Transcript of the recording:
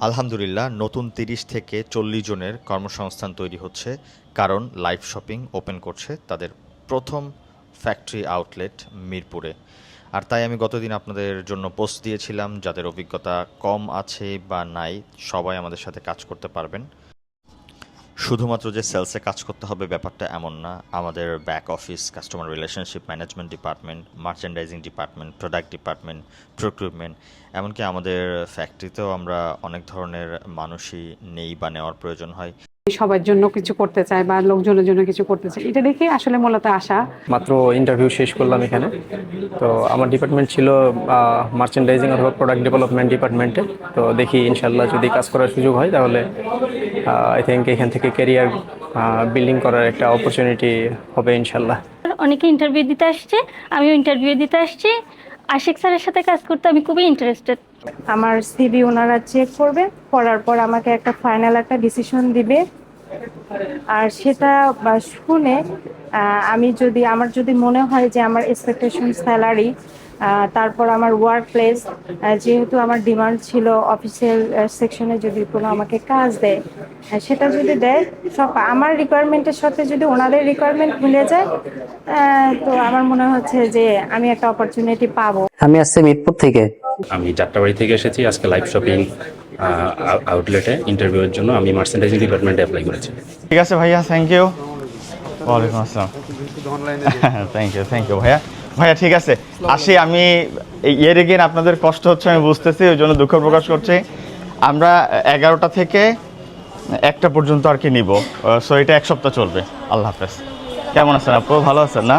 আলহামদুলিল্লাহ নতুন ৩০ থেকে ৪০ জনের কর্মসংস্থান তৈরি হচ্ছে, কারণ লাইভ শপিং ওপেন করছে তাদের প্রথম ফ্যাক্টরি আউটলেট মিরপুরে। আর তাই আমি গতদিন আপনাদের জন্য পোস্ট দিয়েছিলাম, যাদের অভিজ্ঞতা কম আছে বা নাই সবাই আমাদের সাথে কাজ করতে পারবেন। শুধুমাত্র যে সেলসে কাজ করতে হবে ব্যাপারটা এমন না, আমাদের back office, customer relationship management department, merchandising department, product department, procurement, এমনকি আমাদের ফ্যাক্টরিতেও আমরা অনেক ধরনের মানুষই নেই বা নেওয়ার প্রয়োজন হয়। সবার জন্য কিছু করতে চায় বা লোকজনের জন্য কিছু করতে চায়, এটা দেখে আসলে মূলত আসা। মাত্র ইন্টারভিউ শেষ করলাম এখানে। তো আমার ডিপার্টমেন্ট ছিল মার্চেন্ডাইজিং অথবা প্রোডাক্ট ডেভেলপমেন্ট ডিপার্টমেন্টে। তো দেখি ইনশাল্লাহ যদি কাজ করার সুযোগ হয় তাহলে আই থিঙ্ক এখান থেকে ক্যারিয়ার বিল্ডিং করার একটা অপরচুনিটি হবে ইনশাল্লাহ। অনেকে ইন্টারভিউ দিতে আসছে, আমিও ইন্টারভিউ দিতে আসছি। আশিক স্যারের সাথে কাজ করতে আমি খুবই ইন্টারেস্টেড। আমার সিভি ওনারা চেক করবে, করার পর আমাকে একটা ফাইনাল একটা ডিসিশন দিবে। আর সেটা শুনে আমার যদি মনে হয় যে আমার এক্সপেকটেশন স্যালারি, তারপর আমার ওয়ার্ক প্লেস, যেহেতু আমার ডিমান্ড ছিল অফিসিয়াল সেকশনে যদি কোনো আমাকে কাজ দেয়, সেটা যদি দেয়, সব আমার রিকোয়ারমেন্টের সাথে যদি ওনাদের রিকোয়ারমেন্ট মিলে যায়, তো আমার মনে হচ্ছে যে আমি একটা অপরচুনিটি পাবো। আমি আসছি মিরপুর থেকে। আমি যাত্রাবাড়ি থেকে এসেছি আজকে লাইভ শপিং আউটলেটে ইন্টারভিউয়ের জন্য। আমি মার্চেন্ডাইজিং ডিপার্টমেন্টে অ্যাপ্লাই করেছি। ঠিক আছে ভাইয়া, থ্যাংক ইউ। ওয়ালাইকুম আসসালাম। থ্যাংক ইউ ভাইয়া। ভাইয়া ঠিক আছে, আসি আমি। এর এগেন আপনাদের কষ্ট হচ্ছে আমি বুঝতেছি, ওই জন্য দুঃখ প্রকাশ করছি। আমরা 11টা থেকে 1টা পর্যন্ত আর কি নিব, সো এটা 1 সপ্তাহ চলবে। আল্লাহ হাফেজ। কেমন আছেন আপু? ভালো আছেন না?